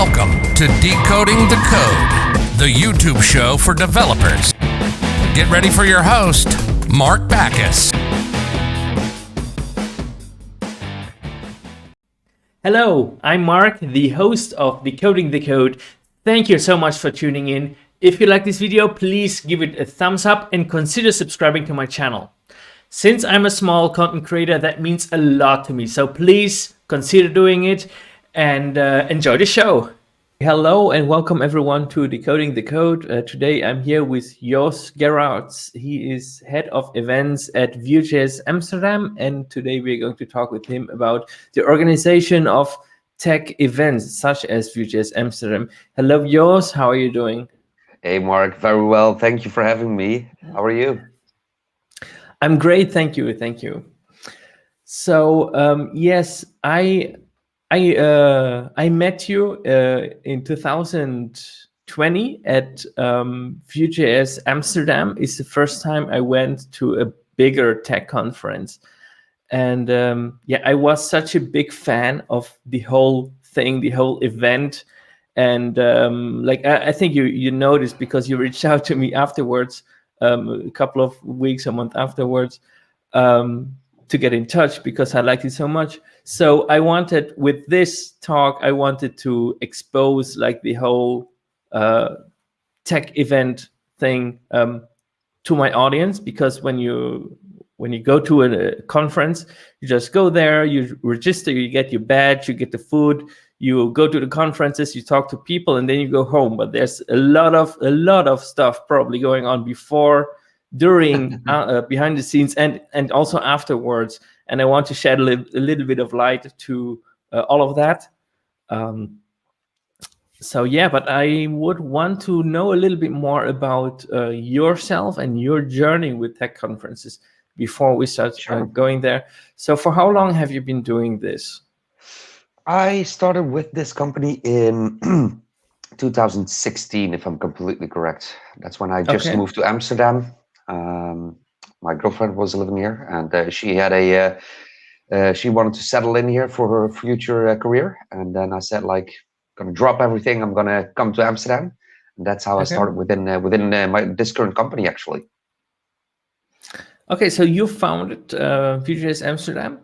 Welcome to Decoding the Code, the YouTube show for developers. Get ready for your host, Mark Backus. Hello, I'm Mark, the host of Decoding the Code. Thank you so much for tuning in. If you like this video, please give it a thumbs up and consider subscribing to my channel. Since I'm a small content creator, that means a lot to me. So please consider doing it and enjoy the show. Hello and welcome everyone to Decoding the Code. Today I'm here with Jos Gerards. He is head of events at Vue.js Amsterdam, and today we're going to talk with him about the organization of tech events such as Vue.js Amsterdam. Hello Jos, how are you doing? Hey Mark, very well. Thank you for having me. How are you? I'm great, thank you. So yes, I met you in 2020 at Vue.js Amsterdam. It's the first time I went to a bigger tech conference. And I was such a big fan of the whole thing, the whole event. And I think you noticed because you reached out to me afterwards, a couple of weeks, a month afterwards, to get in touch because I liked it so much. So I wanted, with this talk, I wanted to expose like the whole tech event thing to my audience, because when you go to a conference, you just go there, you register, you get your badge, you get the food, you go to the conferences, you talk to people, and then you go home. But there's a lot of stuff probably going on before, during, behind the scenes, and also afterwards. And I want to shed a little bit of light to all of that. But I would want to know a little bit more about yourself and your journey with tech conferences before we start going there. So for how long have you been doing this? I started with this company in 2016, if I'm completely correct. That's when I just moved to Amsterdam. My girlfriend was living here, and she had she wanted to settle in here for her future career. And then I said, like, gonna drop everything. I'm gonna come to Amsterdam, and that's how I started within this current company, actually. Okay, so you founded VGS Amsterdam?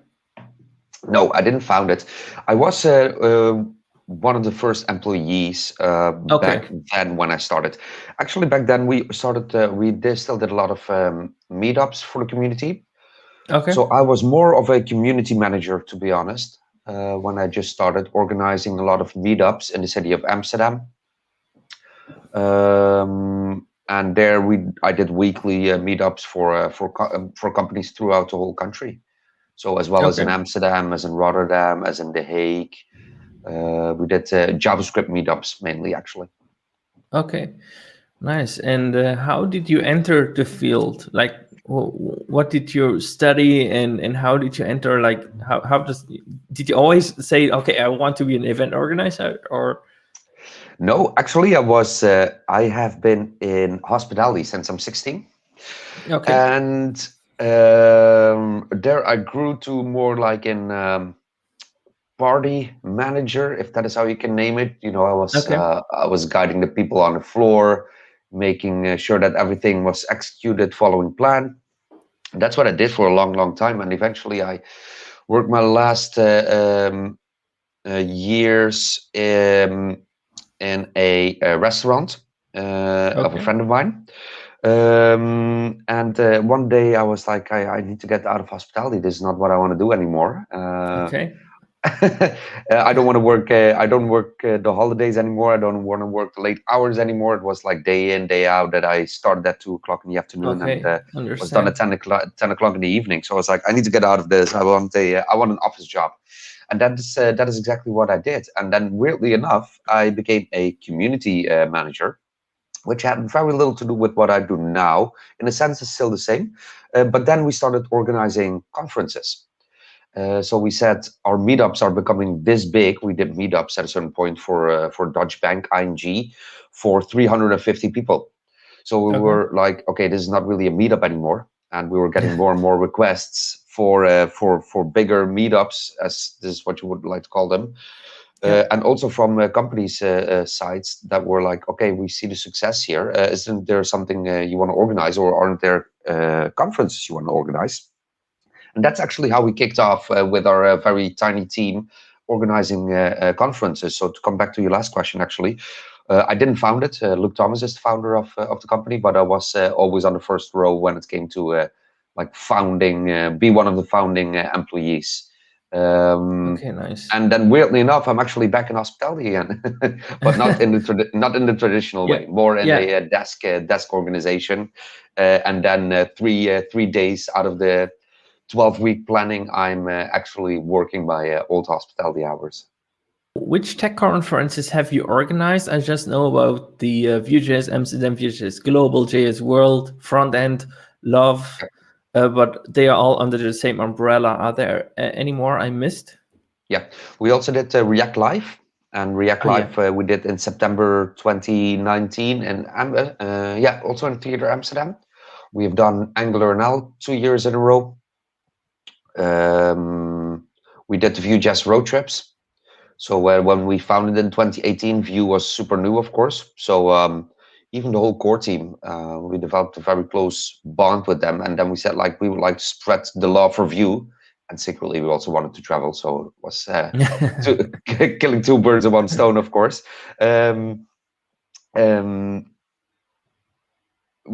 No, I didn't found it. I was one of the first employees back then when I started. Actually, back then we started. Still did a lot of meetups for the community. Okay. So I was more of a community manager, to be honest, when I just started organizing a lot of meetups in the city of Amsterdam. And there I did weekly meetups for companies throughout the whole country. So as well as in Amsterdam, as in Rotterdam, as in The Hague. We did JavaScript meetups mainly, actually. Okay, nice. And how did you enter the field? Like, what did you study, and how did you enter? Like, did you always say, okay, I want to be an event organizer, or? No, actually, I have been in hospitality since I'm 16. Okay. And there I grew to more like in party manager, if that is how you can name it. You know, I was guiding the people on the floor, making sure that everything was executed following plan. That's what I did for a long time, and eventually I worked my last years in a restaurant of a friend of mine. And one day I was like, I need to get out of hospitality. This is not what I want to do anymore. I don't want to work. I don't work the holidays anymore. I don't want to work the late hours anymore. It was like day in, day out that I started at 2 o'clock in the afternoon and was done at 10 o'clock in the evening. So I was like, I need to get out of this. I want an office job. And that is exactly what I did. And then weirdly enough, I became a community manager, which had very little to do with what I do now. In a sense, it's still the same. But then we started organizing conferences. So we said our meetups are becoming this big. We did meetups at a certain point for Dutch Bank, ING, for 350 people. So we were like, okay, this is not really a meetup anymore. And we were getting more and more requests for bigger meetups, as this is what you would like to call them. And also from companies' sides that were like, okay, we see the success here. Isn't there something you want to organize, or aren't there conferences you want to organize? And that's actually how we kicked off with our very tiny team organizing conferences. So to come back to your last question, actually, I didn't found it. Luke Thomas is the founder of the company, but I was always on the first row when it came to like founding, be one of the founding employees. Okay, nice. And then weirdly enough, I'm actually back in hospitality again, but not in the not in the traditional way, more in a desk organization. And then 3 days out of the 12-week planning, I'm actually working by old hospitality hours. Which tech conferences have you organized? I just know about the Vue.js Amsterdam, Vue.js Global, JS World, Front End, Love, but they are all under the same umbrella. Are there any more I missed? Yeah, we also did React Live, and React Live we did in September 2019, and also in Theater Amsterdam. We have done Angular now 2 years in a row. We did the Vue.js road trips. So when we founded in 2018, Vue was super new, of course. So even the whole core team, we developed a very close bond with them, and then we said like we would like to spread the love for Vue. And secretly, we also wanted to travel, so it was killing two birds with one stone, of course. We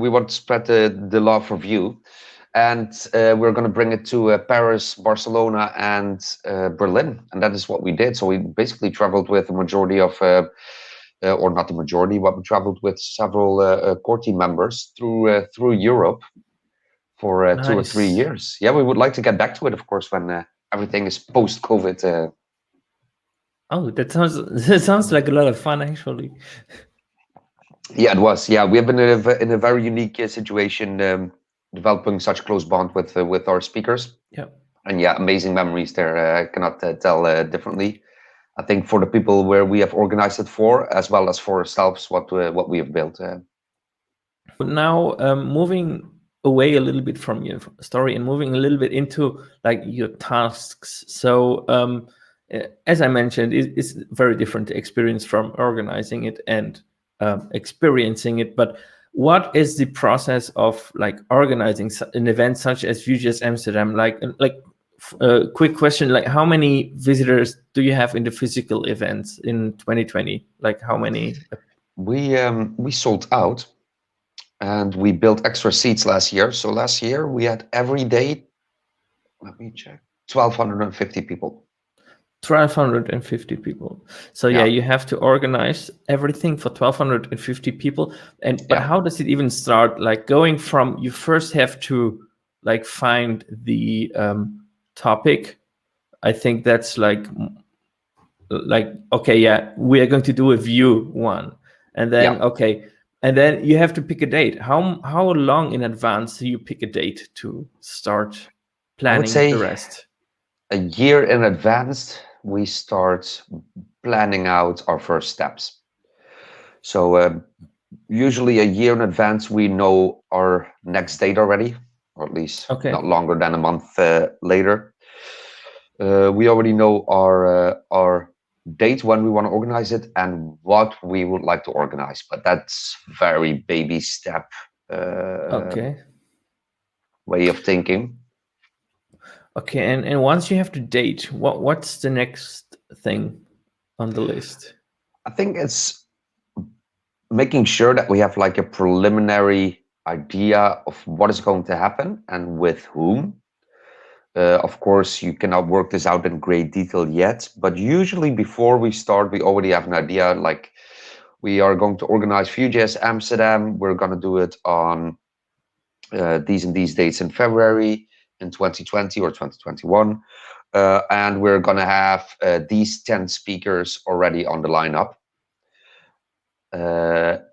want to spread the love for Vue, and we're going to bring it to Paris, Barcelona, and Berlin, and that is what we did. So we basically traveled with a majority of, or not the majority, but we traveled with several core team members through Europe for 2 or 3 years. Yeah, we would like to get back to it, of course, when everything is post-COVID. Oh, that sounds like a lot of fun, actually. Yeah, it was. Yeah, we have been in a very unique situation, developing such close bond with our speakers. Yeah. And yeah, amazing memories there. I cannot tell differently. I think for the people where we have organized it for, as well as for ourselves, what we have built. Now, moving away a little bit from your story and moving a little bit into like your tasks. So as I mentioned, it's very different experience from organizing it and experiencing it. But what is the process of like organizing an event such as VGS Amsterdam? Like quick question, like how many visitors do you have in the physical events in 2020? Like how many? We sold out. And we built extra seats last year. So last year we had every day, let me check, 1,250 people. 1,250 people. So yeah, you have to organize everything for 1,250 people. But how does it even start? Like going from, you first have to like find the topic. I think that's like okay, yeah, we are going to do a Vue one, and then and then you have to pick a date. How long in advance do you pick a date to start planning I would say the rest? A year in advance, we start planning out our first steps. So usually a year in advance, we know our next date already, or at least not longer than a month later. We already know our date when we want to organize it and what we would like to organize, but that's very baby step way of thinking. Okay, and once you have the date, what's the next thing on the list? I think it's making sure that we have like a preliminary idea of what is going to happen and with whom. Of course, you cannot work this out in great detail yet, but usually before we start, we already have an idea, like we are going to organize VGS Amsterdam. We're going to do it on these and these dates in February in 2020 or 2021. And we're going to have these 10 speakers already on the lineup.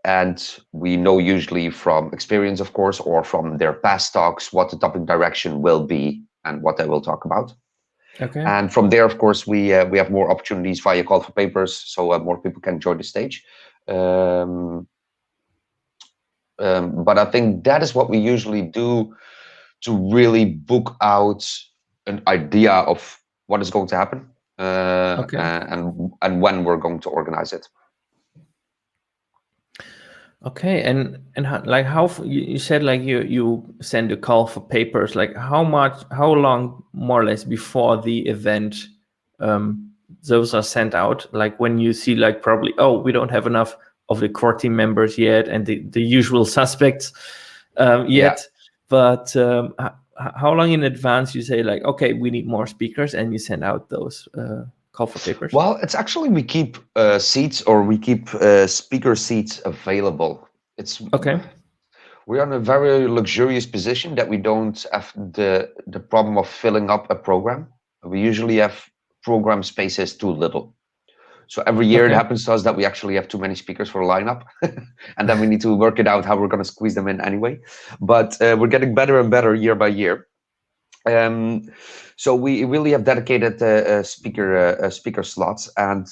And we know usually from experience, of course, or from their past talks, what the topic direction will be and what they will talk about. Okay. And from there, of course, we have more opportunities via call for papers, so more people can join the stage. But I think that is what we usually do to really book out an idea of what is going to happen. and when we're going to organize it. Okay, and how you said like you send a call for papers. Like how long more or less before the event those are sent out? Like when you see like probably we don't have enough of the core team members yet and the usual suspects yet, but how long in advance you say like, okay, we need more speakers, and you send out those call for papers? Well, it's actually we keep seats, or we keep speaker seats available. It's okay. We're in a very luxurious position that we don't have the problem of filling up a program. We usually have program spaces too little. So every year it happens to us that we actually have too many speakers for a lineup, and then we need to work it out how we're going to squeeze them in anyway. But we're getting better and better year by year. So we really have dedicated speaker slots, and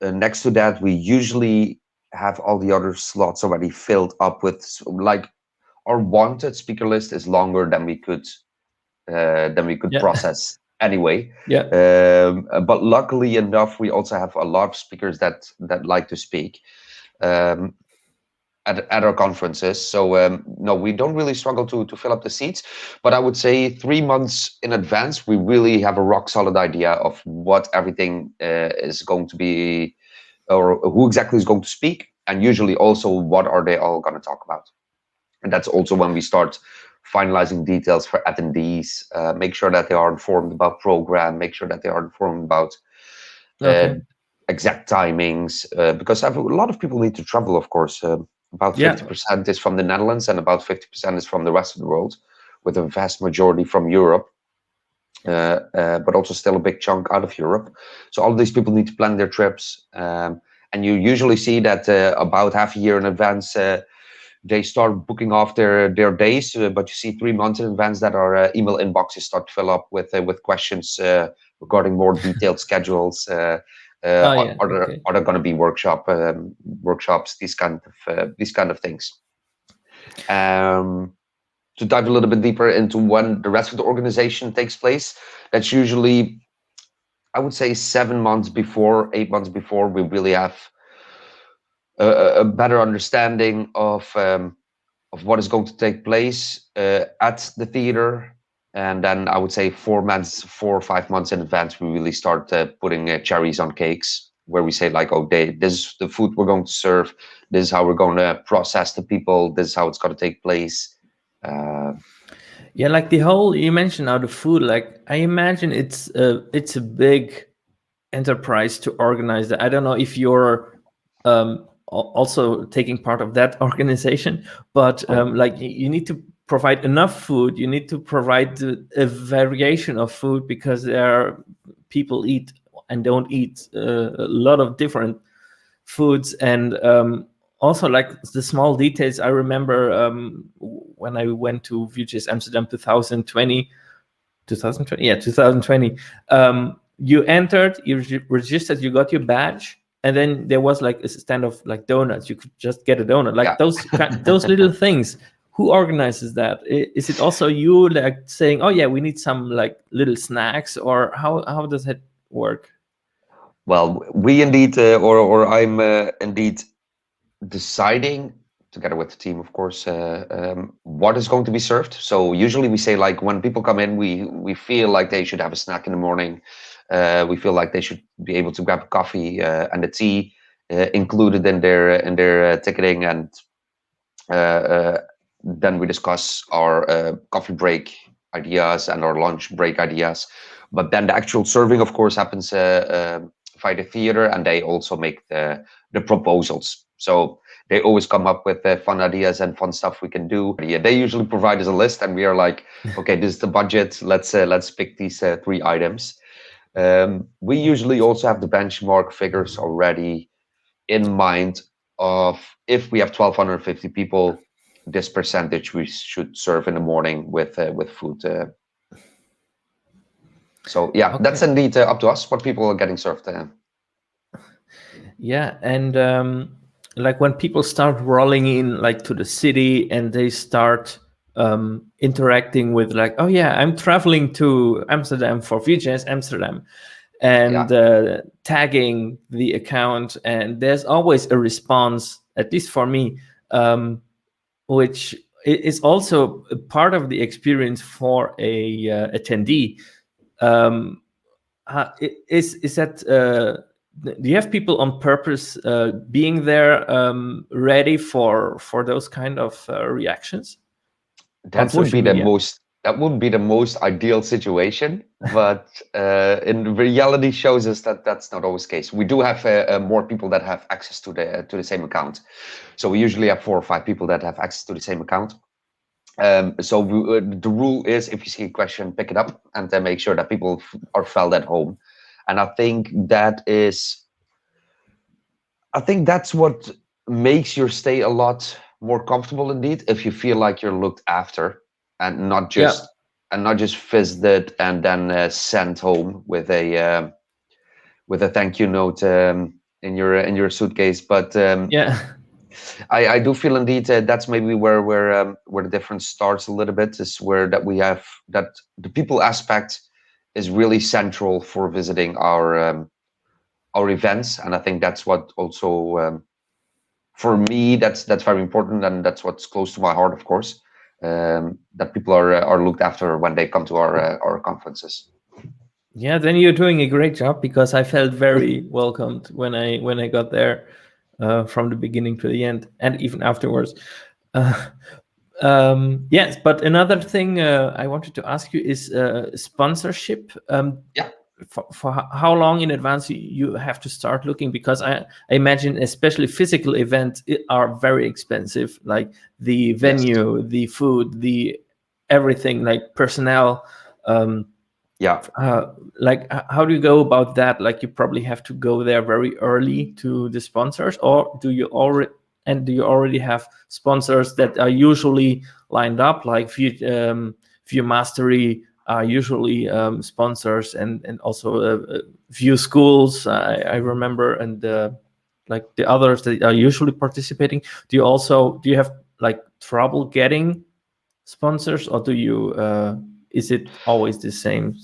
next to that, we usually have all the other slots already filled up with, like, our wanted speaker list is longer than we could process anyway. But luckily enough, we also have a lot of speakers that like to speak at our conferences. So no, we don't really struggle to fill up the seats. But I would say 3 months in advance, we really have a rock solid idea of what everything is going to be, or who exactly is going to speak, and usually also what are they all going to talk about. And that's also when we start finalizing details for attendees, make sure that they are informed about program, make sure that they are informed about exact timings, because a lot of people need to travel, of course. About 50% is from the Netherlands, and about 50% is from the rest of the world, with a vast majority from Europe, but also still a big chunk out of Europe. So all of these people need to plan their trips. And you usually see that about half a year in advance, they start booking off their days, but you see 3 months in advance that our email inboxes start to fill up with questions regarding more detailed schedules. Are there going to be workshops, these kind of things. To dive a little bit deeper into when the rest of the organization takes place, that's usually, I would say, 8 months before, we really have a better understanding of what is going to take place at the theater. And then I would say 4 or 5 months in advance, we really start putting cherries on cakes, where we say like, this is the food we're going to serve. This is how we're going to process the people. This is how it's going to take place. Like the whole, you mentioned now the food, like I imagine it's a big enterprise to organize that. I don't know if you're also taking part of that organization, but like you need to provide enough food, you need to provide a variation of food, because there are people eat and don't eat a lot of different foods. And also like the small details. I remember when I went to VGS Amsterdam 2020, you entered, you registered, you got your badge, and then there was like a stand of like donuts. You could just get a donut, like those little things. Who organizes that? Is it also you, like saying, we need some like little snacks, or how does it work? Well, we indeed, or I'm indeed deciding together with the team, of course, what is going to be served. So usually we say, like, when people come in, we feel like they should have a snack in the morning. We feel like they should be able to grab a coffee and a tea included in their ticketing, and then we discuss our coffee break ideas and our lunch break ideas. But then the actual serving, of course, happens via the theater, and they also make the proposals. So they always come up with fun ideas and fun stuff we can do. Yeah, they usually provide us a list, and we are like, okay, this is the budget. Let's pick these 3 items. We usually also have the benchmark figures already in mind of, if we have 1,250 people, this percentage we should serve in the morning with food. So yeah, that's indeed up to us what people are getting served. Yeah, and like when people start rolling in like to the city, and they start interacting with like, I'm traveling to Amsterdam for VGS Amsterdam, and tagging the account, and there's always a response, at least for me, which is also a part of the experience for a attendee. Is that do you have people on purpose being there ready for those kind of reactions? That would be the most ideal situation, but in reality shows us that that's not always the case. We do have more people that have access to the same account, so we usually have 4 or 5 people that have access to the same account. So the rule is, if you see a question, pick it up and then make sure that people are felt at home. And I think that's what makes your stay a lot more comfortable indeed, if you feel like you're looked after and not just visited and then sent home with a thank you note in your suitcase. But I do feel indeed that's maybe where the difference starts a little bit, is where that we have that the people aspect is really central for visiting our events. And I think that's what also for me that's very important, and that's what's close to my heart, of course, that people are looked after when they come to our conferences. Yeah, then you're doing a great job, because I felt very welcomed when I got there, from the beginning to the end, and even afterwards. Yes, but another thing I wanted to ask you is sponsorship. For how long in advance you have to start looking? Because I imagine especially physical events are very expensive, like the venue, the food, the everything, like personnel. Like how do you go about that? Like you probably have to go there very early to the sponsors, or do you already have sponsors that are usually lined up, like Vue Mastery are usually sponsors, and also Vue schools, I remember, and like the others that are usually participating. Do you have like trouble getting sponsors, or do you is it always the same?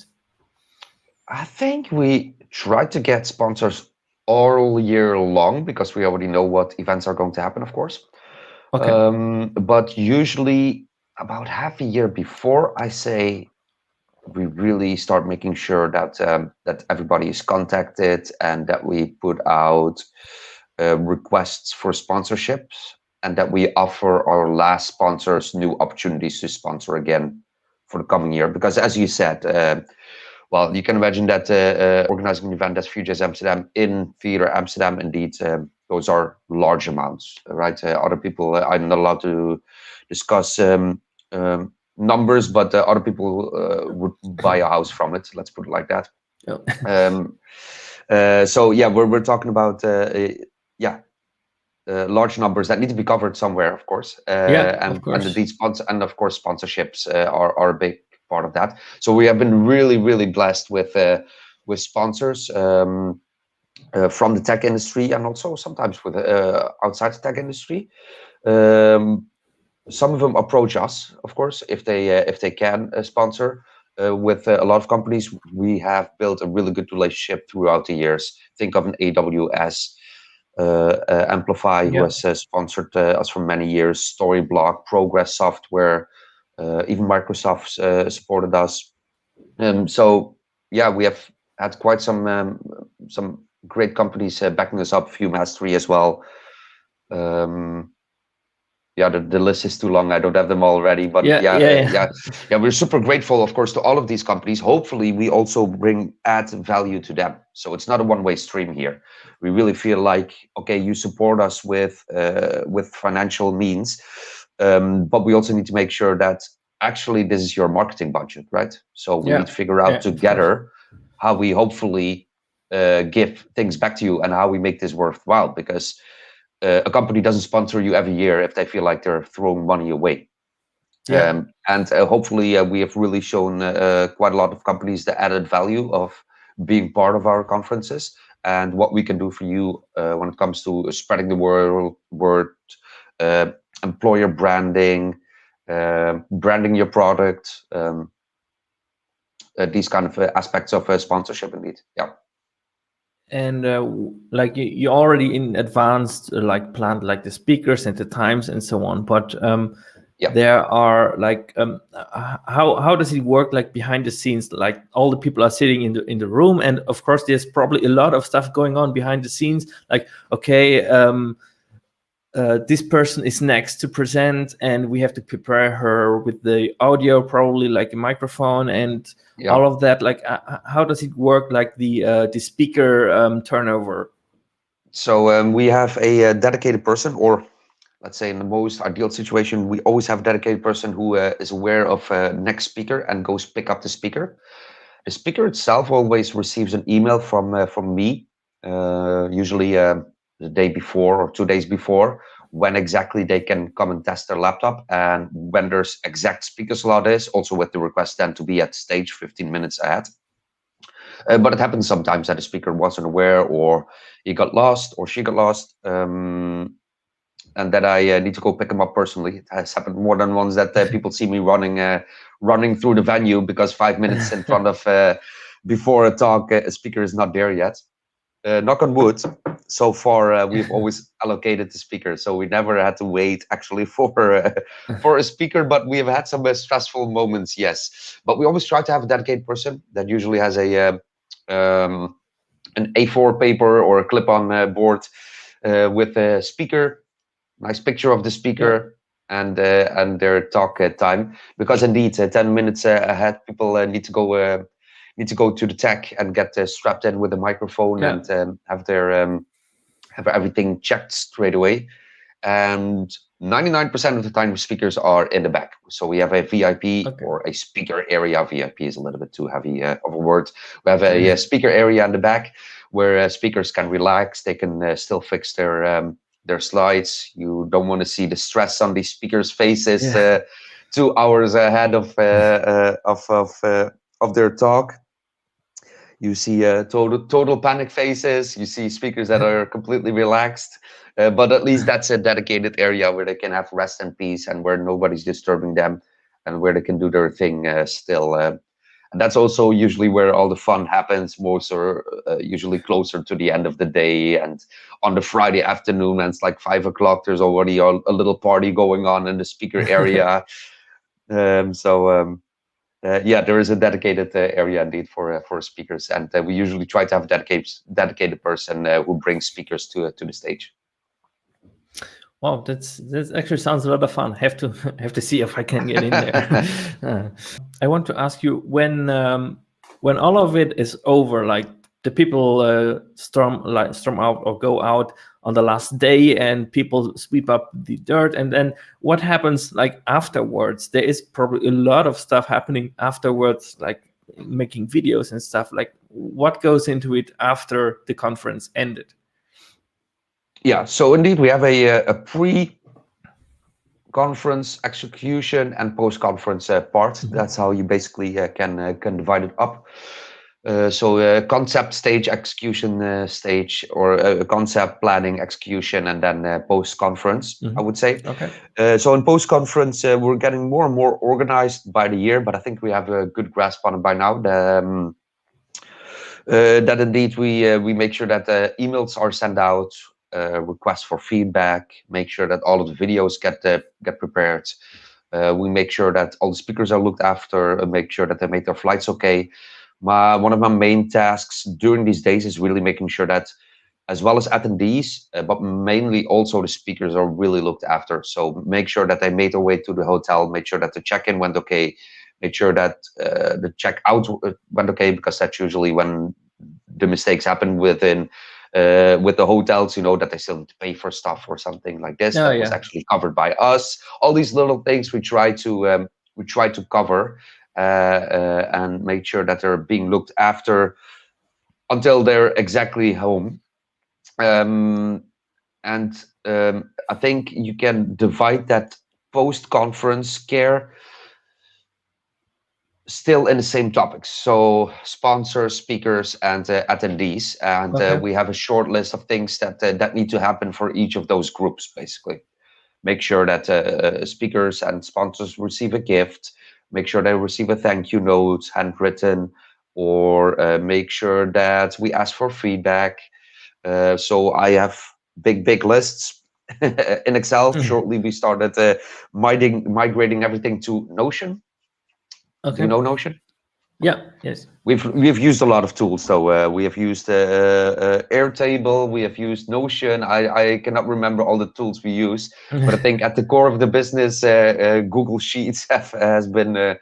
I think we try to get sponsors all year long, because we already know what events are going to happen, of course. But usually about half a year before, I say, we really start making sure that that everybody is contacted, and that we put out requests for sponsorships, and that we offer our last sponsors new opportunities to sponsor again for the coming year. Because as you said, well, you can imagine that organizing an event as VGS Amsterdam in Theater Amsterdam, indeed, those are large amounts, right? Other people, I'm not allowed to discuss numbers, but other people would buy a house from it. Let's put it like that. So yeah, we're talking about large numbers that need to be covered somewhere, of course. And of course sponsorships are a big part of that. So we have been really blessed with sponsors from the tech industry, and also sometimes with outside the tech industry. Some of them approach us, of course, if they can sponsor. With a lot of companies, we have built a really good relationship throughout the years. Think of an AWS, Amplify, who has sponsored us for many years, Storyblock, Progress Software, even Microsoft supported us. So yeah, we have had quite some great companies backing us up, Vue Mastery as well. Yeah, the list is too long. I don't have them all ready, but we're super grateful, of course, to all of these companies. Hopefully, we also add value to them. So it's not a one-way stream here. We really feel like, okay, you support us with financial means, but we also need to make sure that actually this is your marketing budget, right? So we need to figure out together how we hopefully give things back to you, and how we make this worthwhile, because a company doesn't sponsor you every year if they feel like they're throwing money away. And hopefully we have really shown quite a lot of companies the added value of being part of our conferences, and what we can do for you when it comes to spreading the word, employer branding, branding your product, these kind of aspects of sponsorship, indeed. And like you already in advance like planned like the speakers and the times and so on, but there are like how does it work like behind the scenes? Like all the people are sitting in the room, and of course there's probably a lot of stuff going on behind the scenes. Like okay, this person is next to present, and we have to prepare her with the audio, probably like a microphone and all of that. Like how does it work? Like the speaker turnover. So we have a dedicated person, or let's say in the most ideal situation, we always have a dedicated person who is aware of next speaker and goes pick up the speaker. The speaker itself always receives an email from me, usually the day before or 2 days before, when exactly they can come and test their laptop, and when there's exact speaker slot is, also with the request then to be at stage 15 minutes ahead. But it happens sometimes that the speaker wasn't aware, or he got lost, or she got lost, and that I need to go pick them up personally. It has happened more than once that people see me running through the venue because 5 minutes in front of before a talk, a speaker is not there yet. Knock on wood, so far we've always allocated the speaker, so we never had to wait actually for a speaker. But we have had some stressful moments, yes. But we always try to have a dedicated person that usually has an A4 paper or a clip-on board with a speaker, nice picture of the speaker, and their talk time. Because indeed, 10 minutes ahead, people need to go to the tech and get strapped in with a microphone and have everything checked straight away. And 99% of the time, speakers are in the back. So we have a VIP or a speaker area. VIP is a little bit too heavy of a word. We have a speaker area in the back where speakers can relax. They can still fix their slides. You don't want to see the stress on these speakers' faces 2 hours ahead of their talk. You see total panic faces. You see speakers that are completely relaxed. But at least that's a dedicated area where they can have rest and peace, and where nobody's disturbing them, and where they can do their thing still. And that's also usually where all the fun happens, most or usually closer to the end of the day, and on the Friday afternoon, and it's like 5 o'clock. There's already a little party going on in the speaker area. There is a dedicated area indeed for speakers, and we usually try to have a dedicated person who brings speakers to the stage. Wow, that actually sounds a lot of fun. Have to see if I can get in there. I want to ask you when all of it is over, like the people storm out or go out on the last day, and people sweep up the dirt, and then what happens like afterwards? There is probably a lot of stuff happening afterwards, like making videos and stuff. Like what goes into it after the conference ended? Yeah, so indeed we have a pre-conference execution and post-conference part. That's how you basically can divide it up. So concept stage, execution stage, or concept planning, execution, and then post-conference, I would say. Okay. So in post-conference, we're getting more and more organized by the year, but I think we have a good grasp on it by now. That indeed we make sure that emails are sent out, requests for feedback, make sure that all of the videos get prepared. We make sure that all the speakers are looked after, make sure that they make their flights okay. One of my main tasks during these days is really making sure that, as well as attendees, but mainly also the speakers, are really looked after. So make sure that they made their way to the hotel, make sure that the check-in went okay, make sure that the check-out went okay, because that's usually when the mistakes happen with the hotels, that they still need to pay for stuff or something like this. That was actually covered by us. All these little things we try to cover and make sure that they're being looked after until they're exactly home. I think you can divide that post-conference care still in the same topics. So sponsors, speakers, and attendees. And we have a short list of things that need to happen for each of those groups, basically. Make sure that speakers and sponsors receive a gift. Make sure they receive a thank you note, handwritten, or make sure that we ask for feedback. So I have big lists in Excel. Shortly, we started migrating everything to Notion. Okay. Do you know Notion? Yeah. Yes. We've used a lot of tools. So we have used Airtable. We have used Notion. I cannot remember all the tools we use, but I think at the core of the business, Google Sheets has been a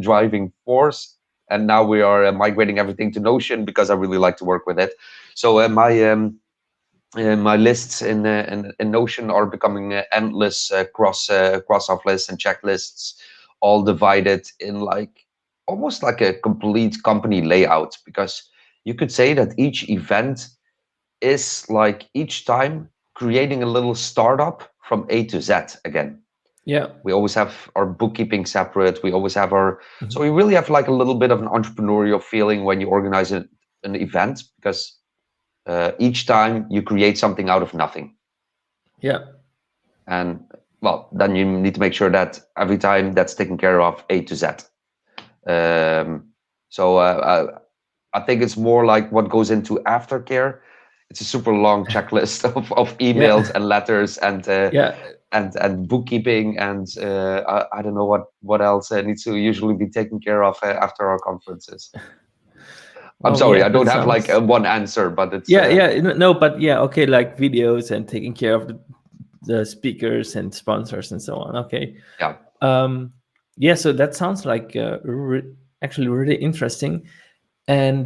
driving force. And now we are migrating everything to Notion because I really like to work with it. So my lists in Notion are becoming endless cross-off lists and checklists, all divided in almost like a complete company layout. Because you could say that each event is like each time creating a little startup from A to Z again. Yeah. We always have our bookkeeping separate. We always have our so we really have like a little bit of an entrepreneurial feeling when you organize an event, because each time you create something out of nothing. Yeah. And well, then you need to make sure that every time that's taken care of A to Z. So I think it's more like what goes into aftercare. It's a super long checklist of emails and letters and bookkeeping, and I don't know what else needs to usually be taken care of after our conferences. I'm sorry, I don't have like one answer, but it's but okay, like videos and taking care of the speakers and sponsors and so on. Okay. Yeah. So that sounds like actually really interesting. And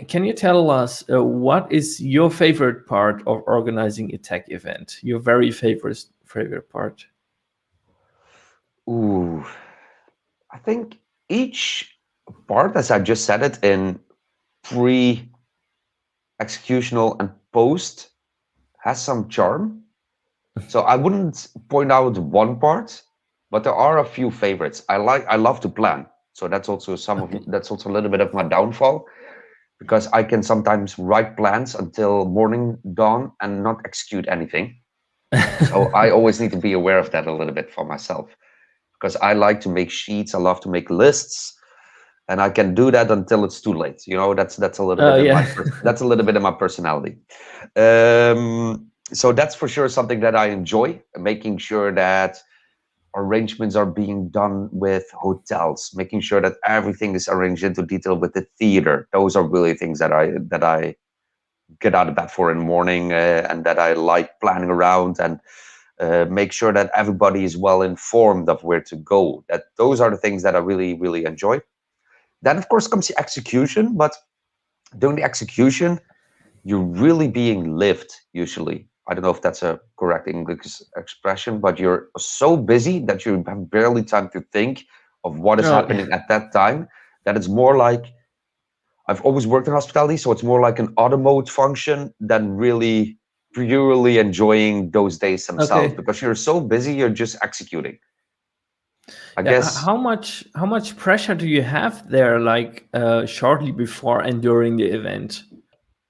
can you tell us what is your favorite part of organizing a tech event? Your very favorite part? Ooh, I think each part, as I just said it, in pre-executional and post, has some charm. So I wouldn't point out one part, but there are a few favorites. I love to plan. So that's also that's also a little bit of my downfall, because I can sometimes write plans until morning dawn and not execute anything. So I always need to be aware of that a little bit for myself, because I like to make sheets. I love to make lists, and I can do that until it's too late. That's a little bit that's a little bit of my personality. So that's for sure something that I enjoy, making sure that arrangements are being done with hotels, making sure that everything is arranged into detail with the theater. Those are really things that I get out of bed for in the morning, and that I like planning around, and make sure that everybody is well informed of where to go. Those are the things that I really, really enjoy. Then, of course, comes the execution, but during the execution, you're really being lived usually. I don't know if that's a correct English expression, but you're so busy that you have barely time to think of what is happening at that time. That it's more like, I've always worked in hospitality, so it's more like an auto mode function than really purely enjoying those days themselves, because you're so busy, you're just executing. I guess. How much pressure do you have there, like shortly before and during the event?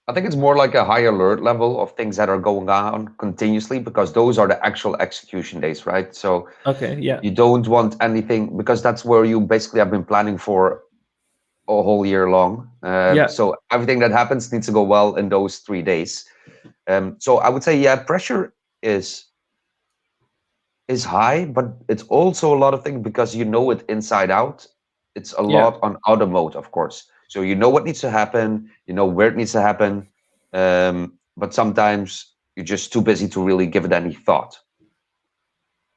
I think it's more like a high alert level of things that are going on continuously, because those are the actual execution days, right? So you don't want anything, because that's where you basically have been planning for a whole year long. So everything that happens needs to go well in those 3 days. So I would say, pressure is high, but it's also a lot of things because you know it inside out. It's a lot on auto mode, of course. So you know what needs to happen, you know where it needs to happen, but sometimes you're just too busy to really give it any thought.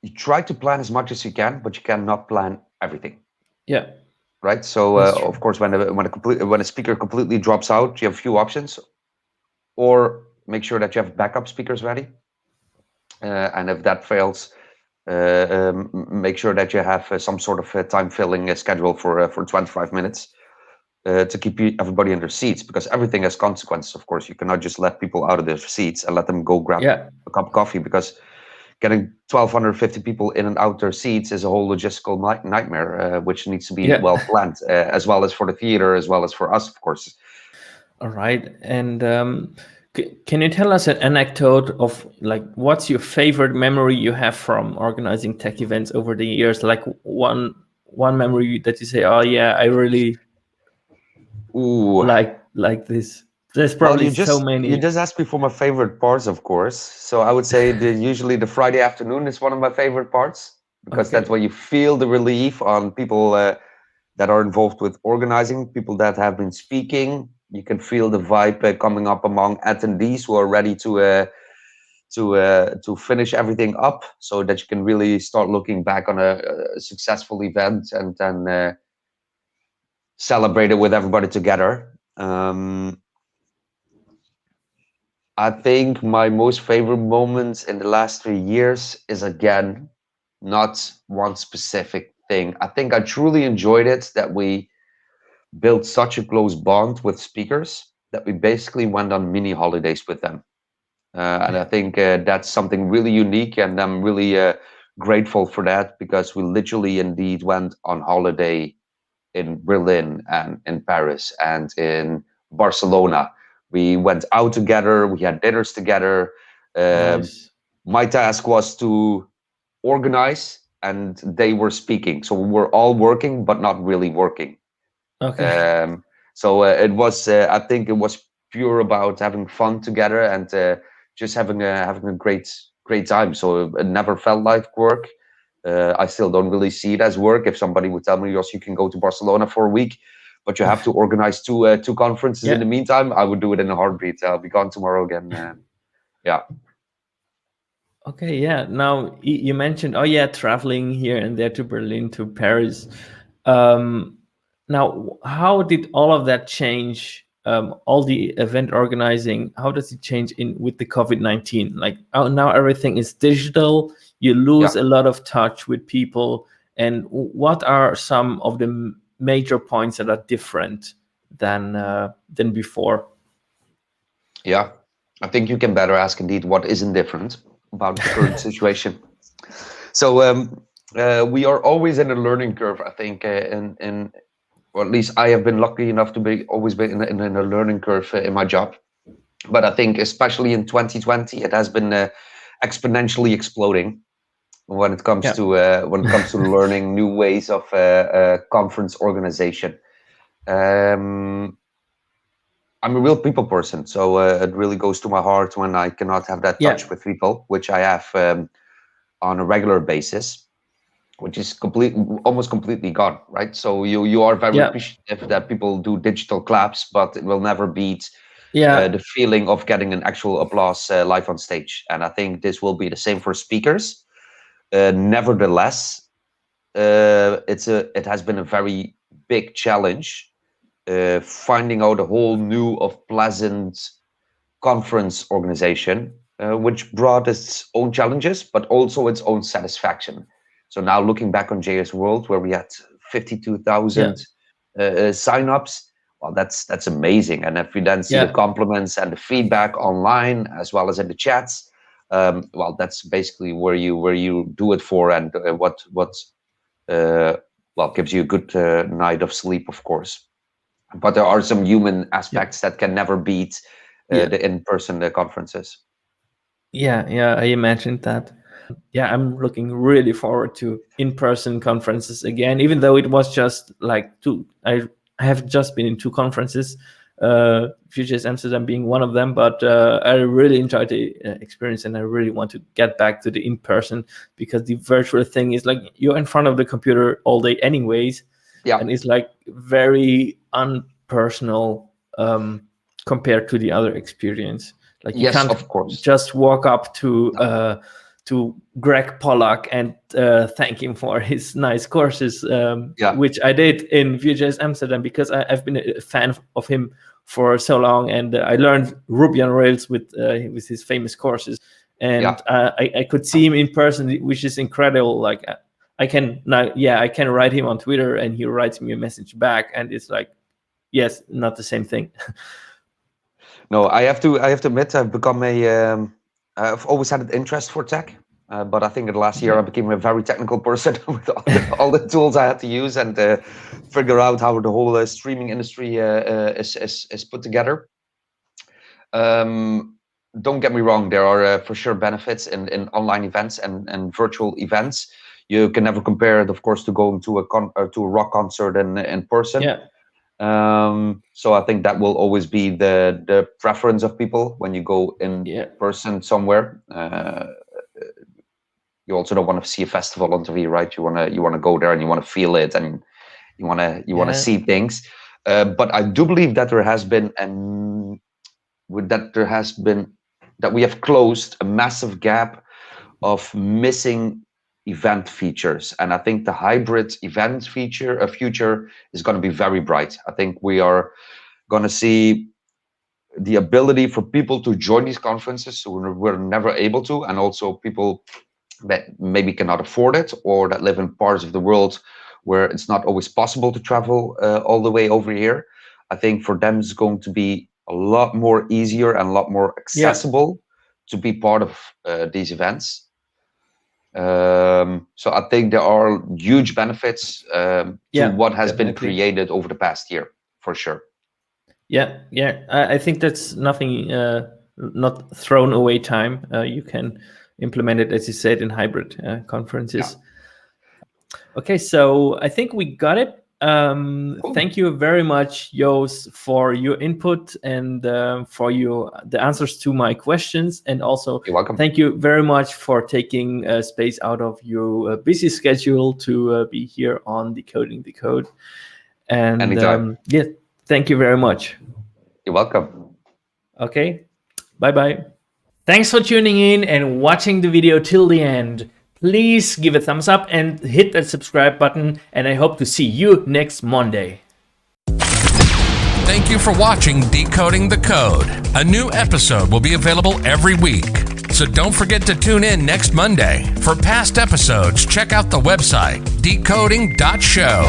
You try to plan as much as you can, but you cannot plan everything. Yeah. Right. So of course, when a speaker completely drops out, you have a few options, or make sure that you have backup speakers ready, and if that fails, make sure that you have some sort of time filling schedule for 25 minutes to keep everybody in their seats, because everything has consequences. Of course, you cannot just let people out of their seats and let them go grab a cup of coffee, because getting 1,250 people in and out their seats is a whole logistical nightmare, which needs to be well planned, as well as for the theater, as well as for us, of course. All right. And can you tell us an anecdote of like what's your favorite memory you have from organizing tech events over the years? Like one memory that you say, oh yeah, I really Ooh. like this? There's probably so many. You just asked me for my favorite parts, of course. So I would say usually the Friday afternoon is one of my favorite parts, because that's where you feel the relief on people that are involved with organizing, people that have been speaking. You can feel the vibe coming up among attendees who are ready to finish everything up, so that you can really start looking back on a successful event and then celebrate it with everybody together. I think my most favorite moments in the last 3 years is, again, not one specific thing. I think I truly enjoyed it that we built such a close bond with speakers that we basically went on mini holidays with them. And I think that's something really unique, and I'm really grateful for that, because we literally indeed went on holiday in Berlin and in Paris and in Barcelona. We went out together, we had dinners together. Nice. My task was to organize, and they were speaking. So we were all working, but not really working. Okay. So it was, I think it was pure about having fun together and just having a great time. So it never felt like work. I still don't really see it as work. If somebody would tell me, Jos, you can go to Barcelona for a week, but you have to organize two conferences in the meantime, I would do it in a heartbeat. I'll be gone tomorrow again. Yeah. Okay, yeah. Now you mentioned, traveling here and there to Berlin, to Paris. Now, how did all of that change? All the event organizing, how does it change with the COVID-19? Like, now everything is digital. You lose a lot of touch with people. And what are some of the major points that are different than before? Yeah, I think you can better ask indeed what isn't different about the current situation. So we are always in a learning curve, I think, or at least I have been lucky enough to be always been in a learning curve in my job. But I think especially in 2020, it has been exponentially exploding when it comes to learning new ways of conference organization. I'm a real people person, so it really goes to my heart when I cannot have that touch with people, which I have on a regular basis, which is almost completely gone, right? So you are very appreciative that people do digital claps, but it will never beat the feeling of getting an actual applause live on stage. And I think this will be the same for speakers. Nevertheless, it has been a very big challenge finding out a whole new of pleasant conference organization, which brought its own challenges, but also its own satisfaction. So now looking back on JS World, where we had 52,000 signups, well, that's amazing. And if you then see the compliments and the feedback online, as well as in the chats, well, that's basically where you do it for, and what gives you a good night of sleep, of course. But there are some human aspects that can never beat the in-person conferences. Yeah, I imagined that. Yeah, I'm looking really forward to in-person conferences again, even though it was just like I have just been in 2 conferences, VGS Amsterdam being one of them, but I really enjoyed the experience, and I really want to get back to the in-person, because the virtual thing is like you're in front of the computer all day anyways, and it's like very unpersonal compared to the other experience. Like you can't of course. just walk up to Greg Pollack and thank him for his nice courses, which I did in VGS Amsterdam, because I've been a fan of him for so long, and I learned Ruby on Rails with his famous courses, and I could see him in person, which is incredible. Like I can write him on Twitter, and he writes me a message back, and it's like, yes, not the same thing. No, I have to admit, I've become I've always had an interest for tech, but I think in the last year I became a very technical person with all the tools I had to use and figure out how the whole streaming industry is put together. Don't get me wrong, there are for sure benefits in online events and virtual events. You can never compare it, of course, to going to a rock concert in person. So I think that will always be the preference of people when you go in person somewhere. You also don't want to see a festival on TV, right? You want to go there and you want to feel it, and you want to see things. But I do believe that that we have closed a massive gap of missing event features, and I think the hybrid event future is going to be very bright. I think we are going to see the ability for people to join these conferences who were never able to, and also people that maybe cannot afford it, or that live in parts of the world where it's not always possible to travel all the way over here. I think for them it's going to be a lot more easier and a lot more accessible to be part of these events. So I think there are huge benefits to what has been created over the past year, for sure. I think that's nothing, not thrown away time. You can implement it, as you said, in hybrid conferences. Okay, so I think we got it. Cool. Thank you very much, Jos, for your input and for the answers to my questions. And also, you're welcome. Thank you very much for taking space out of your busy schedule to be here on Decoding the Code. And anytime. Thank you very much. You're welcome. Okay, bye-bye. Thanks for tuning in and watching the video till the end. Please give a thumbs up and hit that subscribe button, and I hope to see you next Monday. Thank you for watching Decoding the Code. A new episode will be available every week, so don't forget to tune in next Monday. For past episodes, check out the website decoding.show.